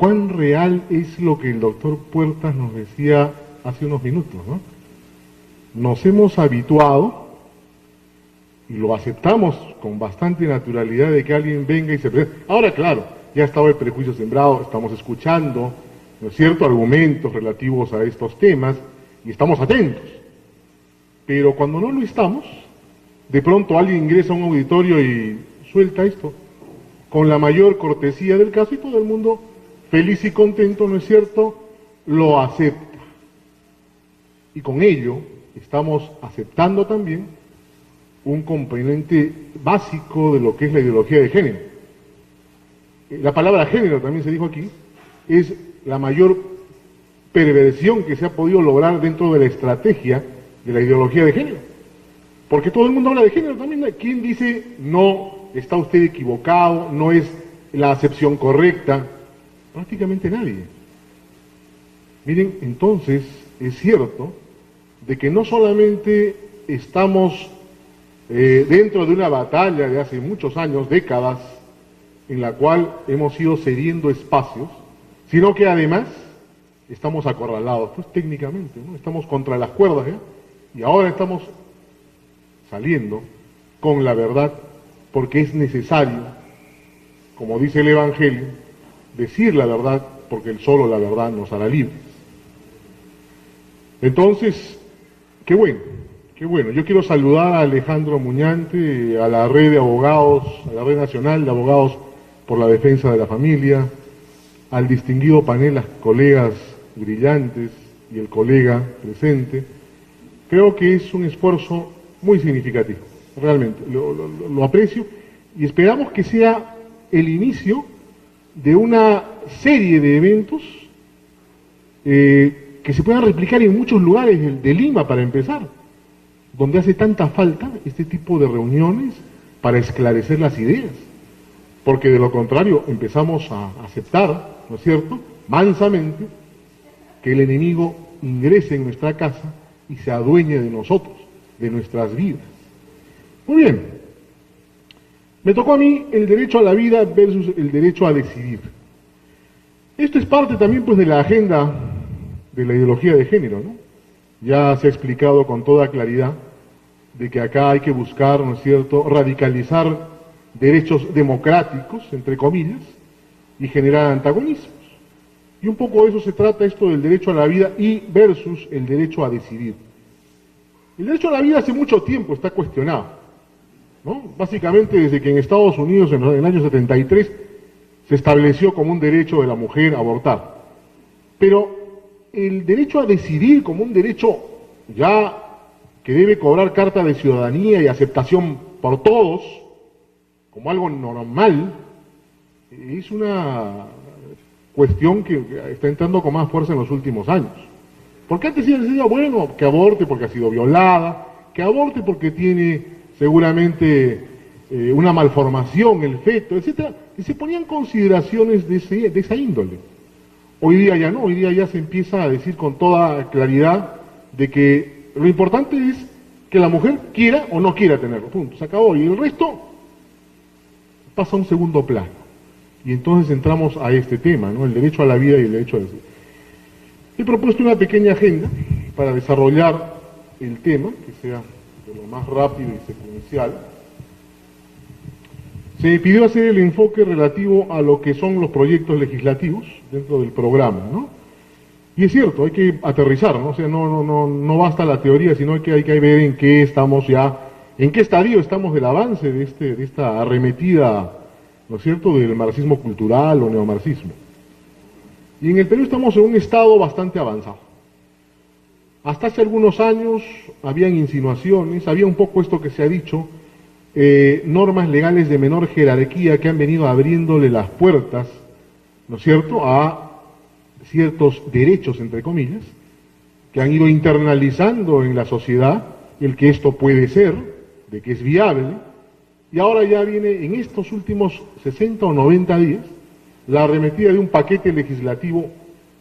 cuán real es lo que el doctor Puertas nos decía hace unos minutos, ¿no? Nos hemos habituado y lo aceptamos con bastante naturalidad de que alguien venga y se presente. Ahora, claro, ya estaba el prejuicio sembrado, estamos escuchando, ¿no es cierto?, argumentos relativos a estos temas y estamos atentos. Pero cuando no lo estamos, de pronto alguien ingresa a un auditorio y suelta esto, con la mayor cortesía del caso, y todo el mundo, feliz y contento, ¿no es cierto?, lo acepta. Y con ello estamos aceptando también un componente básico de lo que es la ideología de género. La palabra género, también se dijo aquí, es la mayor perversión que se ha podido lograr dentro de la estrategia de la ideología de género. Porque todo el mundo habla de género también. ¿Quién dice, no, está usted equivocado, no es la acepción correcta? Prácticamente nadie. Miren, entonces, es cierto de que no solamente estamos dentro de una batalla de hace muchos años, décadas, en la cual hemos ido cediendo espacios, sino que además estamos acorralados, pues técnicamente, ¿no? Estamos contra las cuerdas, ¿ya? Y ahora estamos saliendo con la verdad, porque es necesario, como dice el Evangelio, decir la verdad, porque solo la verdad nos hará libres. Entonces, qué bueno. Yo quiero saludar a Alejandro Muñante, a la red de abogados, a la red nacional de abogados por la defensa de la familia, al distinguido panel, las colegas brillantes y el colega presente. Creo que es un esfuerzo muy significativo, realmente, lo aprecio, y esperamos que sea el inicio de una serie de eventos que se puedan replicar en muchos lugares de Lima, para empezar, donde hace tanta falta este tipo de reuniones para esclarecer las ideas, porque de lo contrario empezamos a aceptar, ¿no es cierto?, mansamente, que el enemigo ingrese en nuestra casa y se adueñe de nosotros, de nuestras vidas. Muy bien, me tocó a mí el derecho a la vida versus el derecho a decidir. Esto es parte también, pues, de la agenda de la ideología de género, ¿no? Ya se ha explicado con toda claridad de que acá hay que buscar, ¿no es cierto?, radicalizar derechos democráticos, entre comillas, y generar antagonismos. Y un poco de eso se trata esto del derecho a la vida y versus el derecho a decidir. El derecho a la vida hace mucho tiempo está cuestionado, ¿no? Básicamente desde que en Estados Unidos en el año 73 se estableció como un derecho de la mujer abortar. Pero el derecho a decidir como un derecho ya que debe cobrar carta de ciudadanía y aceptación por todos, como algo normal, es una cuestión que está entrando con más fuerza en los últimos años. Porque antes se decía, bueno, que aborte porque ha sido violada, que aborte porque tiene seguramente una malformación el feto, etcétera, y se ponían consideraciones de esa índole. Hoy día ya no, hoy día ya se empieza a decir con toda claridad de que lo importante es que la mujer quiera o no quiera tenerlo, punto, se acabó, y el resto pasa a un segundo plano. Y entonces entramos a este tema, ¿no?, el derecho a la vida y el derecho a decidir. He propuesto una pequeña agenda para desarrollar el tema, que sea de lo más rápido y secuencial. Se me pidió hacer el enfoque relativo a lo que son los proyectos legislativos dentro del programa, ¿no? Y es cierto, hay que aterrizar, ¿no? O sea, no basta la teoría, sino que hay que ver en qué estamos ya, en qué estadio estamos del avance de esta arremetida, ¿no es cierto?, del marxismo cultural o neomarxismo. Y en el Perú estamos en un estado bastante avanzado. Hasta hace algunos años habían insinuaciones, había un poco esto que se ha dicho, normas legales de menor jerarquía que han venido abriéndole las puertas, ¿no es cierto?, a ciertos derechos, entre comillas, que han ido internalizando en la sociedad el que esto puede ser, de que es viable, y ahora ya viene en estos últimos 60 o 90 días la arremetida de un paquete legislativo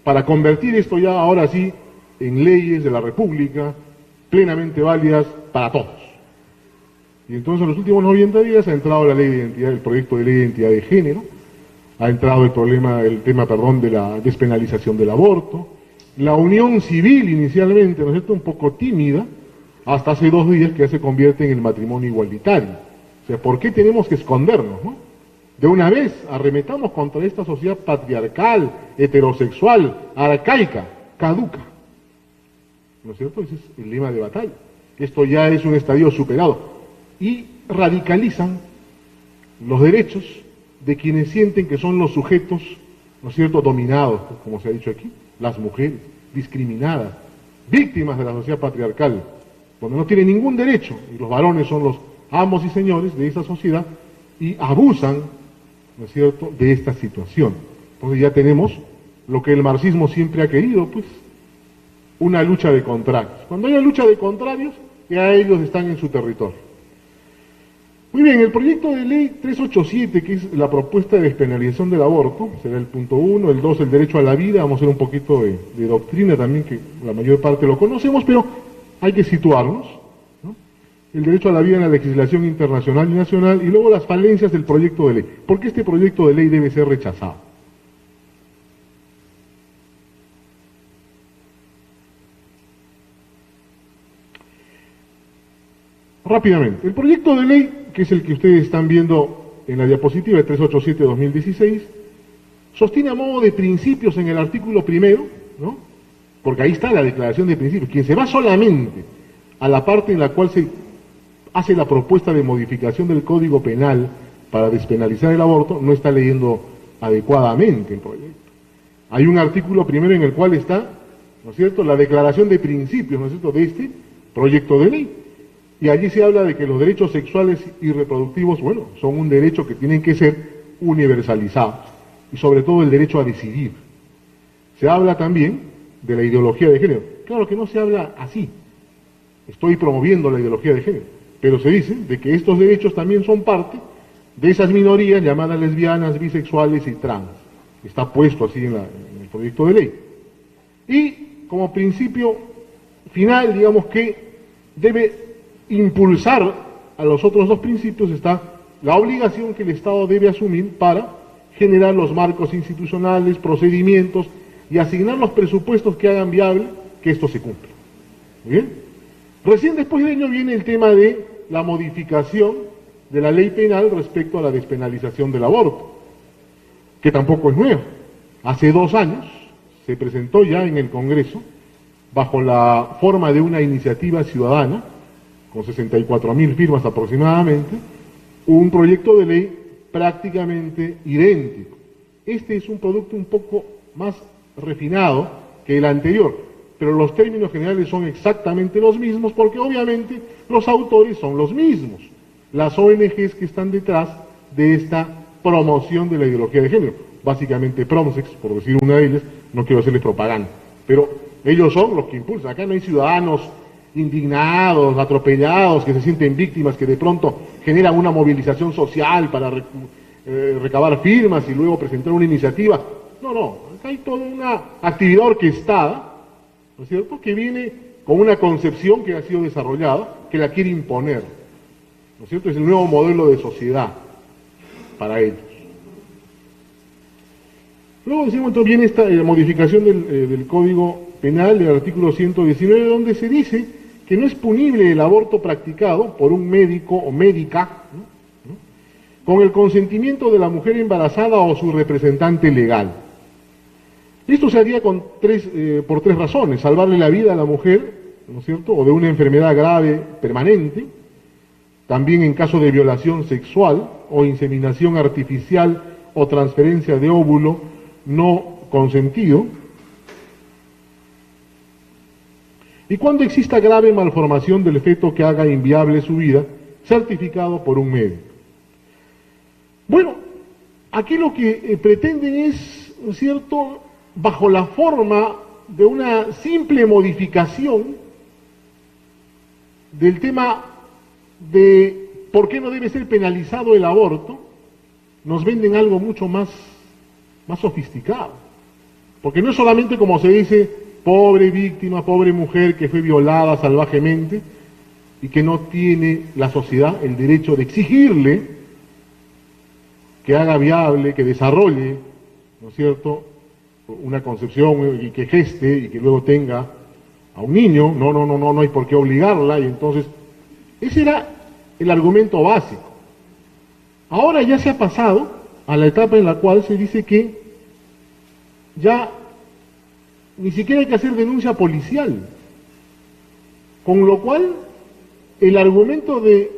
para convertir esto ya ahora sí en leyes de la República plenamente válidas para todos. Y entonces en los últimos 90 días ha entrado la ley de identidad, el proyecto de ley de identidad de género, ha entrado el tema, de la despenalización del aborto, la unión civil inicialmente, ¿no es cierto?, un poco tímida, hasta hace 2 días que ya se convierte en el matrimonio igualitario. O sea, ¿por qué tenemos que escondernos, no? De una vez arremetamos contra esta sociedad patriarcal, heterosexual, arcaica, caduca. ¿No es cierto? Ese es el lema de batalla. Esto ya es un estadio superado. Y radicalizan los derechos de quienes sienten que son los sujetos, ¿no es cierto?, dominados, como se ha dicho aquí, las mujeres, discriminadas, víctimas de la sociedad patriarcal, donde no tienen ningún derecho, y los varones son los amos y señores de esa sociedad, y abusan, ¿no es cierto?, de esta situación. Entonces ya tenemos lo que el marxismo siempre ha querido, pues, una lucha de contrarios. Cuando hay una lucha de contrarios, ya ellos están en su territorio. Muy bien, el proyecto de ley 387, que es la propuesta de despenalización del aborto, será el punto 1, el 2, el derecho a la vida. Vamos a hacer un poquito de doctrina también, que la mayor parte lo conocemos, pero hay que situarnos, ¿no? El derecho a la vida en la legislación internacional y nacional, y luego las falencias del proyecto de ley. ¿Por qué este proyecto de ley debe ser rechazado? Rápidamente, el proyecto de ley, que es el que ustedes están viendo en la diapositiva de 387-2016, sostiene a modo de principios en el artículo primero, ¿no?, porque ahí está la declaración de principios. Quien se va solamente a la parte en la cual se hace la propuesta de modificación del Código Penal para despenalizar el aborto, no está leyendo adecuadamente el proyecto. Hay un artículo primero en el cual está, ¿no es cierto?, la declaración de principios, ¿no es cierto?, de este proyecto de ley. Y allí se habla de que los derechos sexuales y reproductivos, bueno, son un derecho que tienen que ser universalizados, y sobre todo el derecho a decidir. Se habla también de la ideología de género. Claro que no se habla así, estoy promoviendo la ideología de género, pero se dice de que estos derechos también son parte de esas minorías llamadas lesbianas, bisexuales y trans. Está puesto así en el proyecto de ley. Y como principio final, digamos que debe impulsar a los otros 2 principios, está la obligación que el Estado debe asumir para generar los marcos institucionales, procedimientos y asignar los presupuestos que hagan viable que esto se cumpla. ¿Muy bien? Recién después de ello viene el tema de la modificación de la ley penal respecto a la despenalización del aborto, que tampoco es nuevo. Hace 2 años se presentó ya en el Congreso, bajo la forma de una iniciativa ciudadana, con 64.000 firmas aproximadamente, un proyecto de ley prácticamente idéntico. Este es un producto un poco más refinado que el anterior, pero los términos generales son exactamente los mismos, porque obviamente los autores son los mismos, las ONGs que están detrás de esta promoción de la ideología de género, básicamente Promsex, por decir una de ellas, no quiero hacerles propaganda, pero ellos son los que impulsan. Acá no hay ciudadanos indignados, atropellados, que se sienten víctimas, que de pronto generan una movilización social para recabar firmas y luego presentar una iniciativa. No, acá hay toda una actividad orquestada, ¿no es cierto?, que viene con una concepción que ha sido desarrollada, que la quiere imponer, ¿no es cierto? Es el nuevo modelo de sociedad para ellos. Luego decimos, entonces viene esta modificación del Código Penal, del artículo 119, donde se dice que no es punible el aborto practicado por un médico o médica, ¿no?, con el consentimiento de la mujer embarazada o su representante legal. Esto se haría por 3 razones: salvarle la vida a la mujer, ¿no es cierto?, o de una enfermedad grave permanente, también en caso de violación sexual o inseminación artificial o transferencia de óvulo no consentido, y cuando exista grave malformación del feto que haga inviable su vida, certificado por un médico. Bueno, aquí lo que pretenden es, ¿no es cierto?, bajo la forma de una simple modificación del tema de por qué no debe ser penalizado el aborto, nos venden algo mucho más sofisticado. Porque no es solamente, como se dice, pobre víctima, pobre mujer que fue violada salvajemente y que no tiene la sociedad el derecho de exigirle que haga viable, que desarrolle, ¿no es cierto?, una concepción y que geste y que luego tenga a un niño, no hay por qué obligarla, y entonces, ese era el argumento básico. Ahora ya se ha pasado a la etapa en la cual se dice que ya ni siquiera hay que hacer denuncia policial, con lo cual el argumento de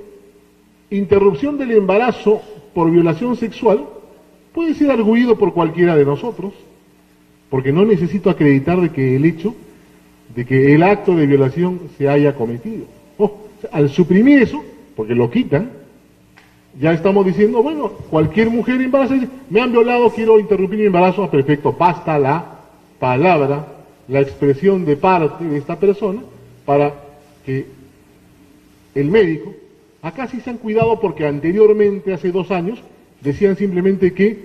interrupción del embarazo por violación sexual puede ser arguido por cualquiera de nosotros, porque no necesito acreditar de que el hecho, de que el acto de violación se haya cometido. Al suprimir eso, porque lo quitan, ya estamos diciendo, bueno, cualquier mujer embarazada dice, me han violado, quiero interrumpir mi embarazo, perfecto, basta la palabra, la expresión de parte de esta persona para que el médico, acá sí se han cuidado porque anteriormente, hace 2 años, decían simplemente que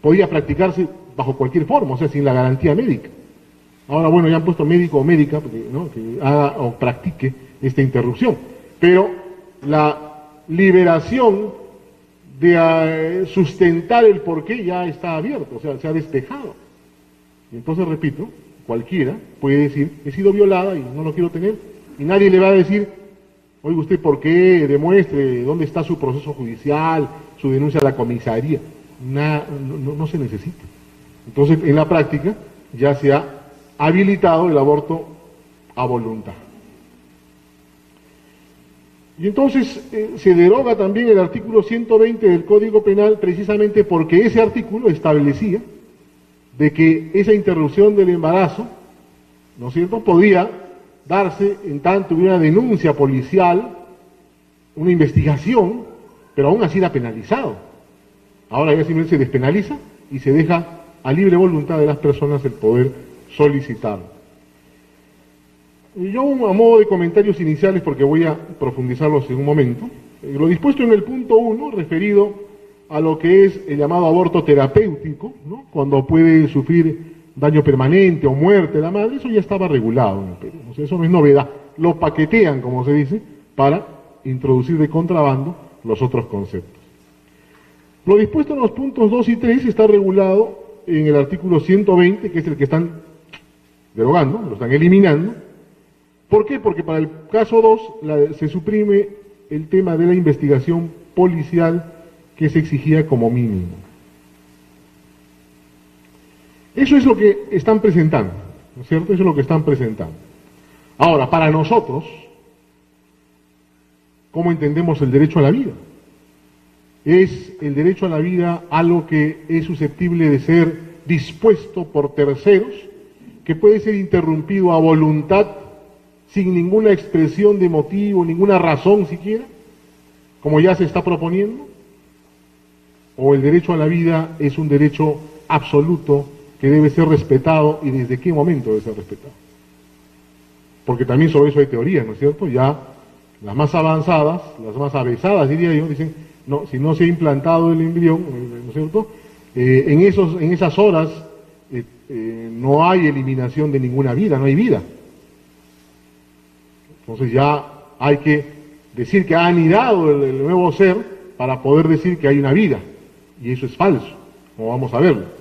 podía practicarse bajo cualquier forma, o sea, sin la garantía médica. Ahora, bueno, ya han puesto médico o médica, porque, ¿no?, que haga o practique esta interrupción. Pero la liberación de sustentar el porqué ya está abierto, o sea, se ha despejado. Y entonces, repito, cualquiera puede decir, he sido violada y no lo quiero tener, y nadie le va a decir, oiga usted, ¿por qué? Demuestre dónde está su proceso judicial, su denuncia a la comisaría. No se necesita. Entonces, en la práctica, ya se ha habilitado el aborto a voluntad. Y entonces se deroga también el artículo 120 del Código Penal, precisamente porque ese artículo establecía de que esa interrupción del embarazo, ¿no es cierto?, podía darse en tanto hubiera una denuncia policial, una investigación, pero aún así era penalizado. Ahora ya simplemente se despenaliza y se deja a libre voluntad de las personas el poder solicitarlo. Yo, a modo de comentarios iniciales, porque voy a profundizarlos en un momento, lo dispuesto en el punto 1, referido a lo que es el llamado aborto terapéutico, ¿no?, cuando puede sufrir daño permanente o muerte la madre, eso ya estaba regulado en el Perú, o sea, eso no es novedad, lo paquetean, como se dice, para introducir de contrabando los otros conceptos. Lo dispuesto en los puntos 2 y 3 está regulado en el artículo 120, que es el que están derogando, lo están eliminando. ¿Por qué? Porque para el caso 2 se suprime el tema de la investigación policial que se exigía como mínimo. Eso es lo que están presentando, ¿no es cierto? Eso es lo que están presentando. Ahora, para nosotros, ¿cómo entendemos el derecho a la vida? ¿Es el derecho a la vida algo que es susceptible de ser dispuesto por terceros, que puede ser interrumpido a voluntad, sin ninguna expresión de motivo, ninguna razón siquiera, como ya se está proponiendo? ¿O el derecho a la vida es un derecho absoluto que debe ser respetado, y desde qué momento debe ser respetado? Porque también sobre eso hay teorías, ¿no es cierto? Ya las más avanzadas, las más avesadas, diría yo, dicen, no, si no se ha implantado el embrión, ¿no es cierto?, en esas horas no hay eliminación de ninguna vida, no hay vida. Entonces ya hay que decir que ha anidado el nuevo ser para poder decir que hay una vida, y eso es falso, como vamos a verlo.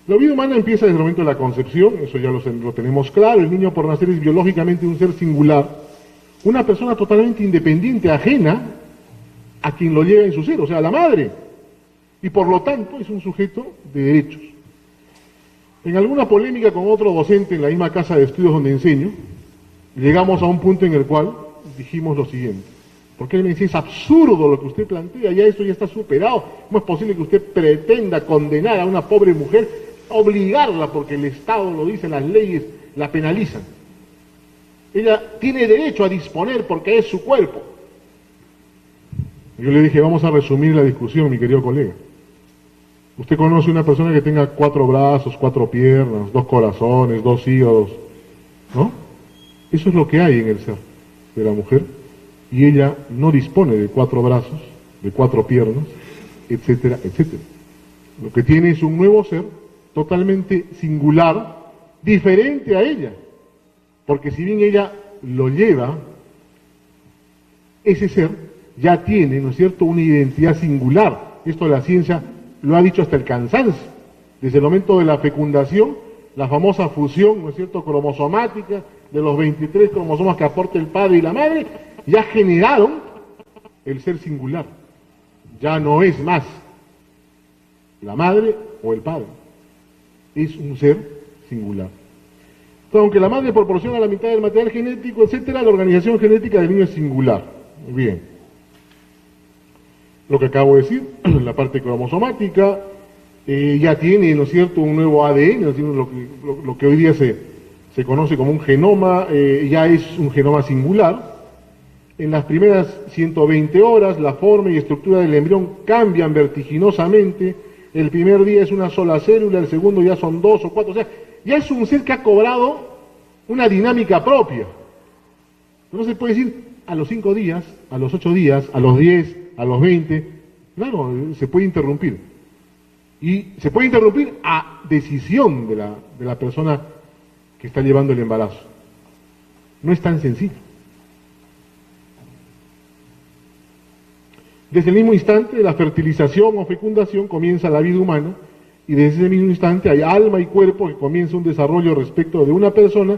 La vida humana empieza desde el momento de la concepción, eso ya lo tenemos claro. El niño por nacer es biológicamente un ser singular, una persona totalmente independiente, ajena a quien lo lleva en su ser, o sea, a la madre, y por lo tanto es un sujeto de derechos. En alguna polémica con otro docente en la misma casa de estudios donde enseño, llegamos a un punto en el cual dijimos lo siguiente: porque él me decía, es absurdo lo que usted plantea, ya esto ya está superado, ¿cómo es posible que usted pretenda condenar a una pobre mujer, obligarla, porque el Estado lo dice, las leyes la penalizan? Ella tiene derecho a disponer porque es su cuerpo. Yo le dije, vamos a resumir la discusión, mi querido colega. Usted conoce una persona que tenga 4 brazos, 4 piernas, 2 corazones, 2 hígados, ¿no? Eso es lo que hay en el ser de la mujer, y ella no dispone de 4 brazos, de 4 piernas, etcétera, etcétera. Lo que tiene es un nuevo ser totalmente singular, diferente a ella, porque si bien ella lo lleva, ese ser ya tiene, ¿no es cierto?, una identidad singular, esto la ciencia lo ha dicho hasta el cansancio, desde el momento de la fecundación, la famosa fusión, ¿no es cierto?, cromosomática, de los 23 cromosomas que aporta el padre y la madre, ya generaron el ser singular. Ya no es más la madre o el padre, es un ser singular. Entonces, aunque la madre proporciona la mitad del material genético, etcétera, la organización genética del niño es singular. Bien. Lo que acabo de decir, la parte cromosomática, ya tiene, ¿no es cierto?, un nuevo ADN, ¿no es cierto?, lo que hoy día se conoce como un genoma, ya es un genoma singular. En las primeras 120 horas, la forma y estructura del embrión cambian vertiginosamente. El primer día es una sola célula, el segundo ya son 2 o 4, o sea, ya es un ser que ha cobrado una dinámica propia. No se puede decir a los 5 días, a los 8 días, a los 10, a los 20, claro, se puede interrumpir. Y se puede interrumpir a decisión de la persona que está llevando el embarazo. No es tan sencillo. Desde el mismo instante de la fertilización o fecundación comienza la vida humana, y desde ese mismo instante hay alma y cuerpo que comienza un desarrollo respecto de una persona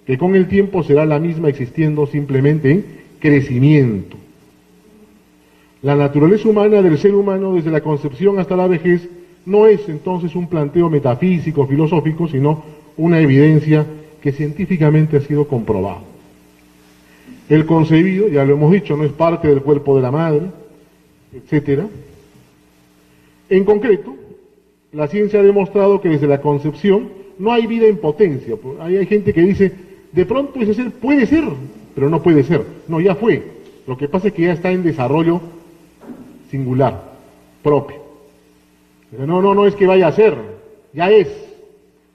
que con el tiempo será la misma, existiendo simplemente en crecimiento. La naturaleza humana del ser humano desde la concepción hasta la vejez no es entonces un planteo metafísico, filosófico, sino una evidencia que científicamente ha sido comprobada. El concebido, ya lo hemos dicho, no es parte del cuerpo de la madre, etcétera. En concreto, la ciencia ha demostrado que desde la concepción no hay vida en potencia. Hay gente que dice, de pronto ese ser puede ser, pero no puede ser. No, ya fue. Lo que pasa es que ya está en desarrollo singular, propio. Pero no es que vaya a ser, ya es.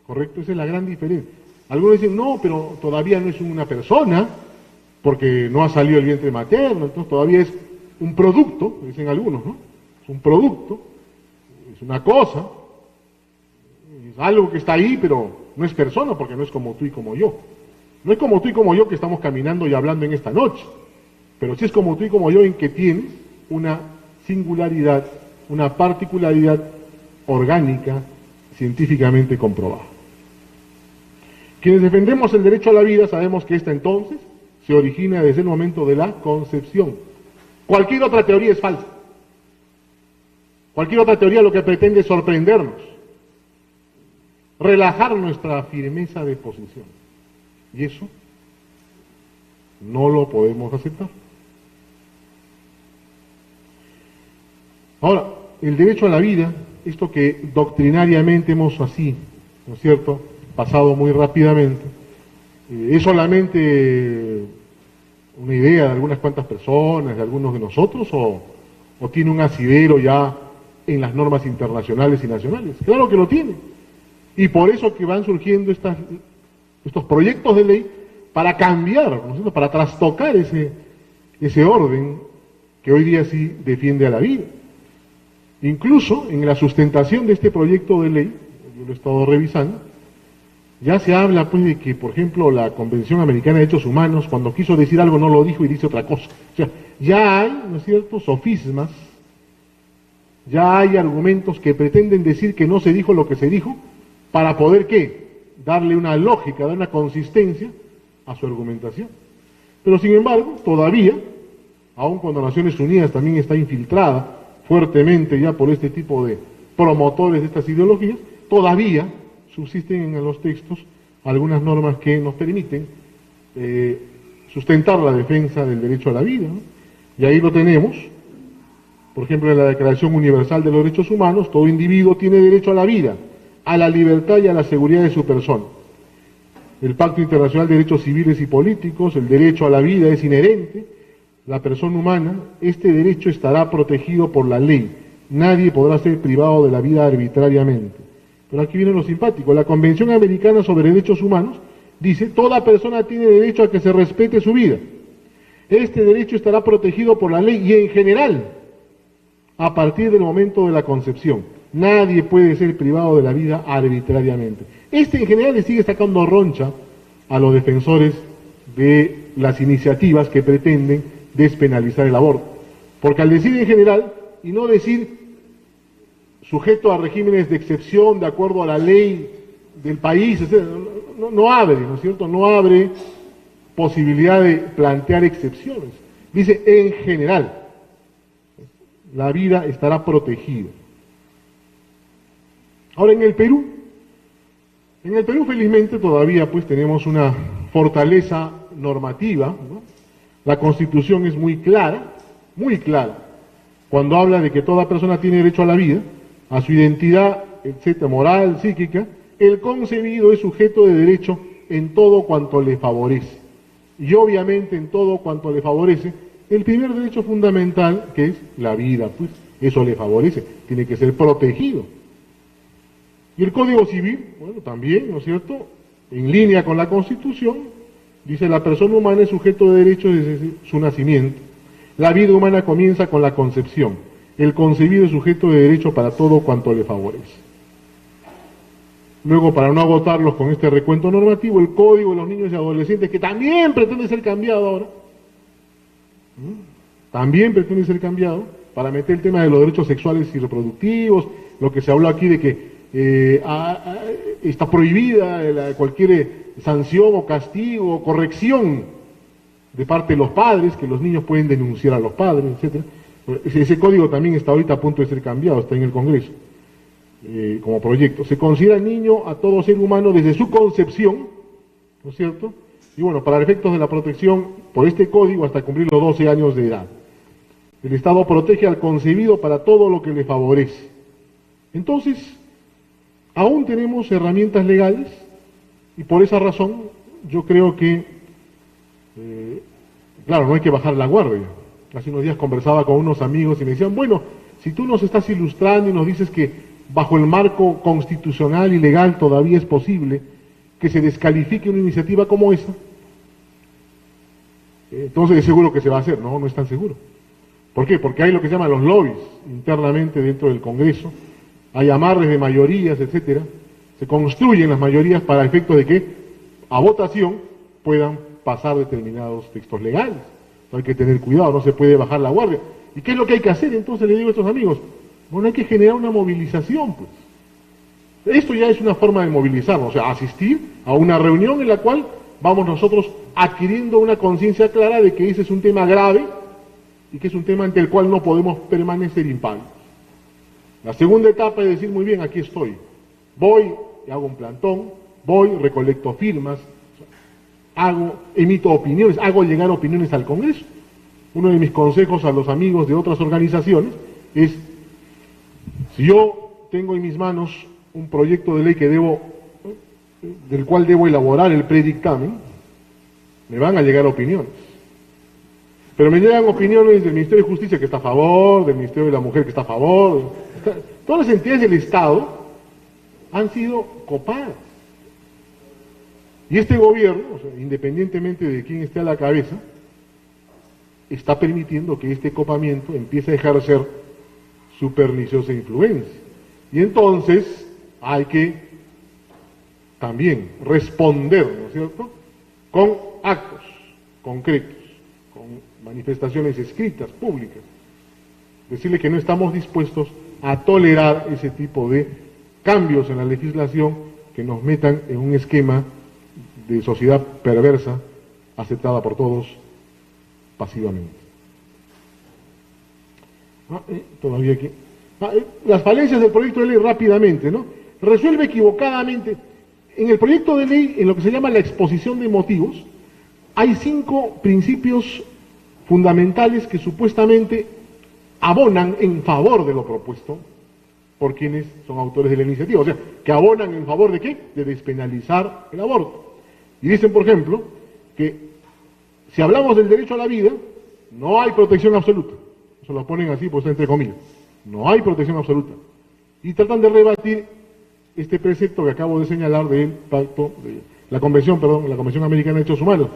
¿Correcto? Esa es la gran diferencia. Algunos dicen, no, pero todavía no es una persona, porque no ha salido el vientre materno, entonces todavía es un producto, dicen algunos, ¿no? Es un producto, es una cosa, es algo que está ahí, pero no es persona, porque no es como tú y como yo. No es como tú y como yo que estamos caminando y hablando en esta noche, pero sí es como tú y como yo en que tiene una singularidad, una particularidad orgánica, científicamente comprobada. Quienes defendemos el derecho a la vida sabemos que esta entonces se origina desde el momento de la concepción. Cualquier otra teoría es falsa. Cualquier otra teoría lo que pretende es sorprendernos, relajar nuestra firmeza de posición. Y eso no lo podemos aceptar. Ahora, el derecho a la vida, esto que doctrinariamente hemos así, ¿no es cierto?, pasado muy rápidamente, es solamente una idea de algunas cuantas personas, de algunos de nosotros, o tiene un asidero ya en las normas internacionales y nacionales. Claro que lo tiene. Y por eso que van surgiendo estos proyectos de ley para cambiar, ¿no es cierto?, para trastocar ese orden que hoy día sí defiende a la vida. Incluso en la sustentación de este proyecto de ley, yo lo he estado revisando, ya se habla pues de que, por ejemplo, la Convención Americana de Derechos Humanos, cuando quiso decir algo no lo dijo y dice otra cosa. O sea, ya hay, ¿no es cierto?, sofismas, ya hay argumentos que pretenden decir que no se dijo lo que se dijo, para poder, ¿qué?, darle una lógica, dar una consistencia a su argumentación. Pero sin embargo, todavía, aun cuando Naciones Unidas también está infiltrada fuertemente ya por este tipo de promotores de estas ideologías, todavía subsisten en los textos algunas normas que nos permiten sustentar la defensa del derecho a la vida, ¿no? Y ahí lo tenemos, por ejemplo, en la Declaración Universal de los Derechos Humanos: todo individuo tiene derecho a la vida, a la libertad y a la seguridad de su persona. El Pacto Internacional de Derechos Civiles y Políticos: el derecho a la vida es inherente, la persona humana, este derecho estará protegido por la ley, nadie podrá ser privado de la vida arbitrariamente. Pero aquí viene lo simpático: la Convención Americana sobre Derechos Humanos dice, toda persona tiene derecho a que se respete su vida. Este derecho estará protegido por la ley y en general, a partir del momento de la concepción. Nadie puede ser privado de la vida arbitrariamente. En general le sigue sacando roncha a los defensores de las iniciativas que pretenden despenalizar el aborto. Porque al decir en general y no decir sujeto a regímenes de excepción de acuerdo a la ley del país, etc. No abre, ¿no es cierto? No abre posibilidad de plantear excepciones. Dice, en general, la vida estará protegida. Ahora, en el Perú felizmente todavía pues tenemos una fortaleza normativa, ¿no? La Constitución es muy clara, cuando habla de que toda persona tiene derecho a la vida, a su identidad, etcétera, moral, psíquica. El concebido es sujeto de derecho en todo cuanto le favorece. Y obviamente en todo cuanto le favorece, el primer derecho fundamental, que es la vida, pues eso le favorece, tiene que ser protegido. Y el Código Civil, bueno, también, ¿no es cierto?, en línea con la Constitución, dice: la persona humana es sujeto de derecho desde su nacimiento. La vida humana comienza con la concepción. El concebido es sujeto de derecho para todo cuanto le favorece. Luego, para no agotarlos con este recuento normativo, el Código de los Niños y Adolescentes, que también pretende ser cambiado ahora, también pretende ser cambiado, para meter el tema de los derechos sexuales y reproductivos, lo que se habló aquí de que está prohibida cualquier sanción o castigo o corrección de parte de los padres, que los niños pueden denunciar a los padres, etcétera. Ese código también está ahorita a punto de ser cambiado, está en el Congreso como proyecto. Se considera niño a todo ser humano desde su concepción, ¿no es cierto? Y bueno, para efectos de la protección por este código hasta cumplir los 12 años de edad. El Estado protege al concebido para todo lo que le favorece. Entonces, aún tenemos herramientas legales y por esa razón yo creo que, claro, no hay que bajar la guardia. Hace unos días conversaba con unos amigos y me decían: bueno, si tú nos estás ilustrando y nos dices que bajo el marco constitucional y legal todavía es posible que se descalifique una iniciativa como esa, entonces es seguro que se va a hacer. No, no es tan seguro. ¿Por qué? Porque hay lo que se llaman los lobbies internamente dentro del Congreso, hay amarres de mayorías, etcétera. Se construyen las mayorías para efectos de que a votación puedan pasar determinados textos legales. Hay que tener cuidado, no se puede bajar la guardia. ¿Y qué es lo que hay que hacer? Entonces le digo a estos amigos: bueno, hay que generar una movilización, pues. Esto ya es una forma de movilizarnos, o sea, asistir a una reunión en la cual vamos nosotros adquiriendo una conciencia clara de que ese es un tema grave y que es un tema ante el cual no podemos permanecer impávidos. La segunda etapa es decir: muy bien, aquí estoy. Voy, hago un plantón, voy, recolecto firmas, emito opiniones, hago llegar opiniones al Congreso. Uno de mis consejos a los amigos de otras organizaciones es: si yo tengo en mis manos un proyecto de ley del cual debo elaborar el predictamen, me van a llegar opiniones. Pero me llegan opiniones del Ministerio de Justicia, que está a favor, del Ministerio de la Mujer, que está a favor. Todas las entidades del Estado han sido copadas. Y este gobierno, o sea, independientemente de quién esté a la cabeza, está permitiendo que este copamiento empiece a ejercer su perniciosa influencia. Y entonces hay que también responder, ¿no es cierto?, con actos concretos, con manifestaciones escritas, públicas. Decirle que no estamos dispuestos a tolerar ese tipo de cambios en la legislación que nos metan en un esquema de sociedad perversa, aceptada por todos pasivamente. Todavía aquí. Las falencias del proyecto de ley rápidamente, ¿no? Resuelve equivocadamente. En el proyecto de ley, en lo que se llama la exposición de motivos, hay 5 principios fundamentales que supuestamente abonan en favor de lo propuesto por quienes son autores de la iniciativa. O sea, que abonan en favor de ¿qué? De despenalizar el aborto. Y dicen, por ejemplo, que si hablamos del derecho a la vida, no hay protección absoluta. Eso lo ponen así, pues entre comillas. No hay protección absoluta. Y tratan de rebatir este precepto que acabo de señalar del pacto, de la Convención Americana de Derechos Humanos.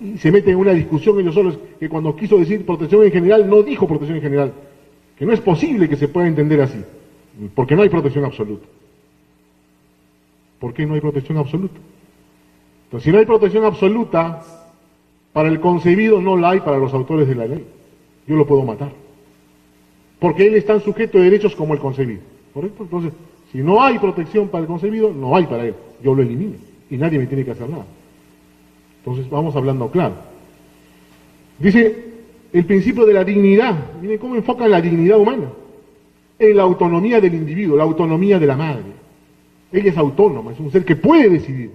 Y se meten en una discusión ellos solos, que cuando quiso decir protección en general, no dijo protección en general. Que no es posible que se pueda entender así, porque no hay protección absoluta. ¿Por qué no hay protección absoluta? Entonces, si no hay protección absoluta para el concebido, no la hay para los autores de la ley. Yo lo puedo matar. Porque él es tan sujeto de derechos como el concebido. ¿correcto? Entonces, si no hay protección para el concebido, no hay para él. Yo lo elimino y nadie me tiene que hacer nada. Entonces, vamos hablando claro. Dice el principio de la dignidad. Miren cómo enfoca la dignidad humana. En la autonomía del individuo, la autonomía de la madre. Ella es autónoma, es un ser que puede decidir.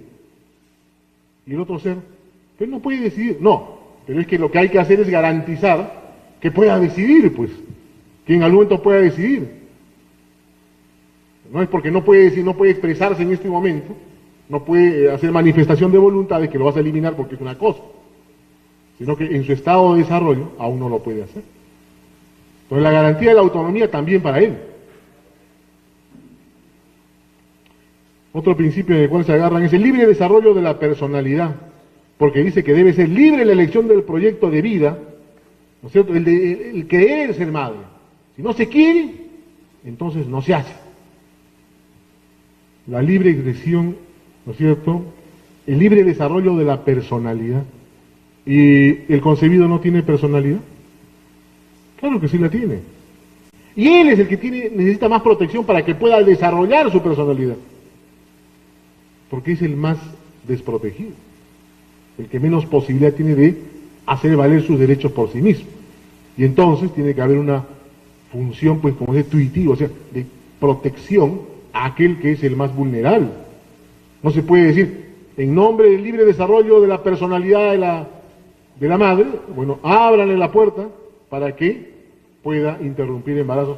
Y el otro ser, que no puede decidir. No, pero es que lo que hay que hacer es garantizar que pueda decidir, pues. Que en algún momento pueda decidir. No es porque no puede decir, no puede expresarse en este momento, no puede hacer manifestación de voluntad de que lo vas a eliminar porque es una cosa, sino que en su estado de desarrollo aún no lo puede hacer. Entonces la garantía de la autonomía también para él. Otro principio en el cual se agarran es el libre desarrollo de la personalidad, porque dice que debe ser libre la elección del proyecto de vida, ¿no es cierto? El querer ser madre. Si no se quiere, entonces no se hace. La libre expresión, ¿no es cierto? El libre desarrollo de la personalidad. ¿Y el concebido no tiene personalidad? Claro que sí la tiene. Y él es el que necesita más protección para que pueda desarrollar su personalidad. Porque es el más desprotegido. El que menos posibilidad tiene de hacer valer sus derechos por sí mismo. Y entonces tiene que haber una función, pues como es intuitiva, o sea, de protección a aquel que es el más vulnerable. No se puede decir, en nombre del libre desarrollo de la personalidad de la madre, bueno, ábranle la puerta para que pueda interrumpir embarazos.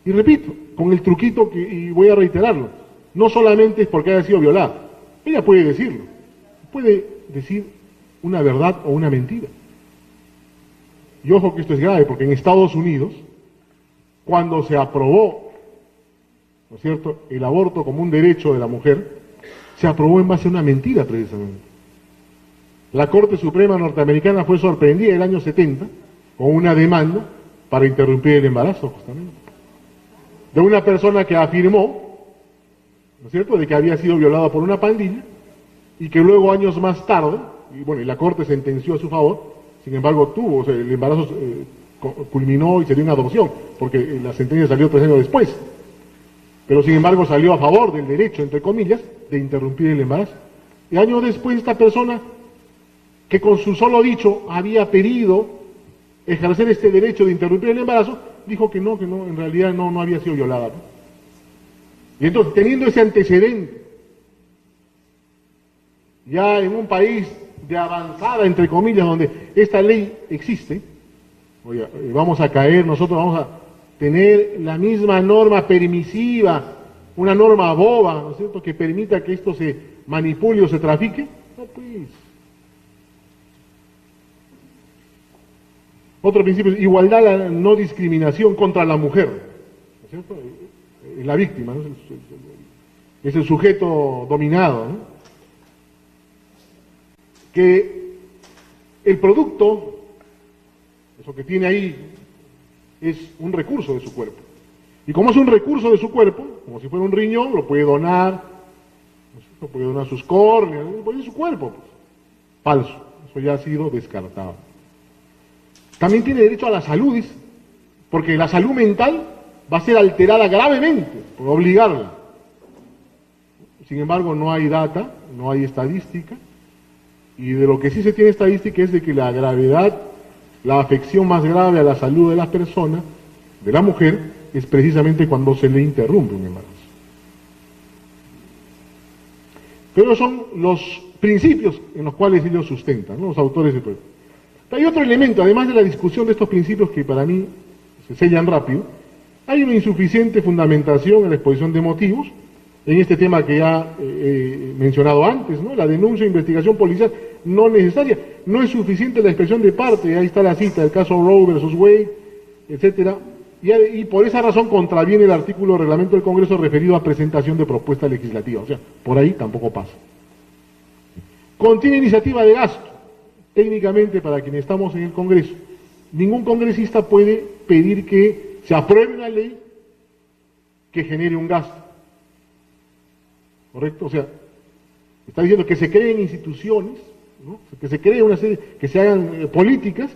Y repito, con el truquito y voy a reiterarlo, no solamente es porque haya sido violada, ella puede decirlo, puede decir una verdad o una mentira. Y ojo que esto es grave, porque en Estados Unidos, cuando se aprobó, ¿no es cierto?, el aborto como un derecho de la mujer, se aprobó en base a una mentira precisamente. La Corte Suprema norteamericana fue sorprendida en el año 70 con una demanda para interrumpir el embarazo, justamente, de una persona que afirmó, ¿no es cierto?, de que había sido violada por una pandilla y que luego, años más tarde, y bueno, y la Corte sentenció a su favor, sin embargo tuvo, o sea, el embarazo culminó y se dio una adopción, porque la sentencia salió 3 años después, pero sin embargo salió a favor del derecho, entre comillas, de interrumpir el embarazo. Y años después esta persona, que con su solo dicho había pedido ejercer este derecho de interrumpir el embarazo, dijo que no, en realidad no había sido violada, ¿no? Y entonces, teniendo ese antecedente, ya en un país de avanzada, entre comillas, donde esta ley existe, oye, vamos a caer, nosotros vamos a tener la misma norma permisiva, una norma boba, ¿no es cierto?, que permita que esto se manipule o se trafique. No, pues. Otro principio es igualdad, la no discriminación contra la mujer, ¿no es cierto?, la víctima, ¿no?, es el sujeto dominado, ¿no?, que el producto, eso que tiene ahí, es un recurso de su cuerpo. Y como es un recurso de su cuerpo, como si fuera un riñón, lo puede donar, lo puede donar sus córneas, puede su cuerpo, pues. Falso, eso ya ha sido descartado. También tiene derecho a la salud, porque la salud mental va a ser alterada gravemente por obligarla. Sin embargo, no hay data, no hay estadística, y de lo que sí se tiene estadística es de que la gravedad, la afección más grave a la salud de las personas, de la mujer, es precisamente cuando se le interrumpe un embarazo. Pero son los principios en los cuales ellos sustentan, ¿no?, los autores del proyecto. Hay otro elemento, además de la discusión de estos principios que para mí se sellan rápido, hay una insuficiente fundamentación en la exposición de motivos, en este tema que ya he mencionado antes, ¿no?, la denuncia e investigación policial no necesaria, no es suficiente la expresión de parte, ahí está la cita del caso Roe versus Wade, etcétera, y por esa razón contraviene el artículo del reglamento del Congreso referido a presentación de propuesta legislativa, o sea, por ahí tampoco pasa. Contiene iniciativa de gasto, técnicamente para quienes estamos en el Congreso, ningún congresista puede pedir que se apruebe una ley que genere un gasto. ¿Correcto? O sea, está diciendo que se creen instituciones, ¿no?, que se creen una serie, que se hagan políticas,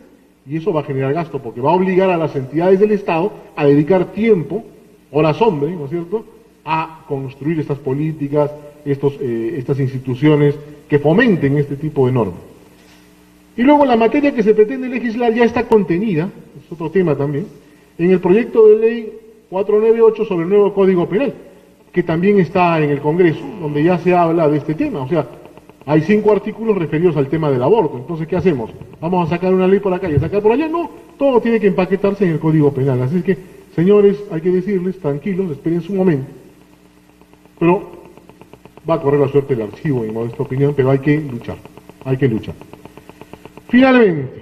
y eso va a generar gasto, porque va a obligar a las entidades del Estado a dedicar tiempo horas hombre, ¿no es cierto?, a construir estas políticas, estas instituciones que fomenten este tipo de normas. Y luego la materia que se pretende legislar ya está contenida, es otro tema también, en el proyecto de ley 498 sobre el nuevo Código Penal, que también está en el Congreso, donde ya se habla de este tema. O sea, hay 5 artículos referidos al tema del aborto. Entonces, ¿qué hacemos? ¿Vamos a sacar una ley por acá y a sacar por allá? No, todo tiene que empaquetarse en el Código Penal. Así que, señores, hay que decirles, tranquilos, esperen su momento. Pero va a correr la suerte del archivo, en nuestra opinión, pero hay que luchar, hay que luchar. Finalmente,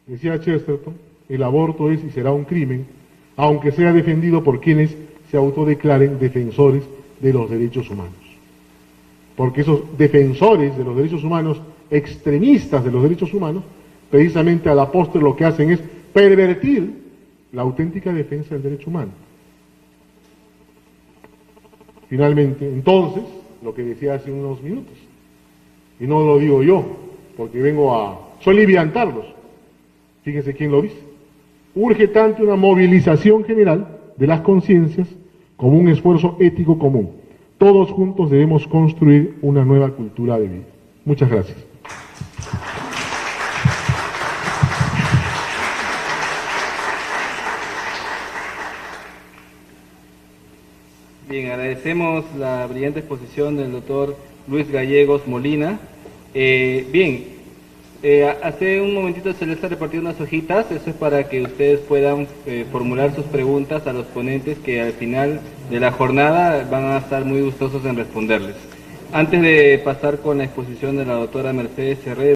decía Chesterton, el aborto es y será un crimen, aunque sea defendido por quienes se autodeclaren defensores de los derechos humanos. Porque esos defensores de los derechos humanos, extremistas de los derechos humanos, precisamente a la postre lo que hacen es pervertir la auténtica defensa del derecho humano. Finalmente, entonces, lo que decía hace unos minutos, y no lo digo yo, porque vengo a soliviantarlos, fíjense quién lo dice, urge tanto una movilización general de las conciencias como un esfuerzo ético común. Todos juntos debemos construir una nueva cultura de vida. Muchas gracias. Bien, agradecemos la brillante exposición del doctor Luis Gallegos Molina. Hace un momentito se les está repartiendo unas hojitas, eso es para que ustedes puedan formular sus preguntas a los ponentes que al final de la jornada van a estar muy gustosos en responderles. Antes de pasar con la exposición de la doctora Mercedes Herrera,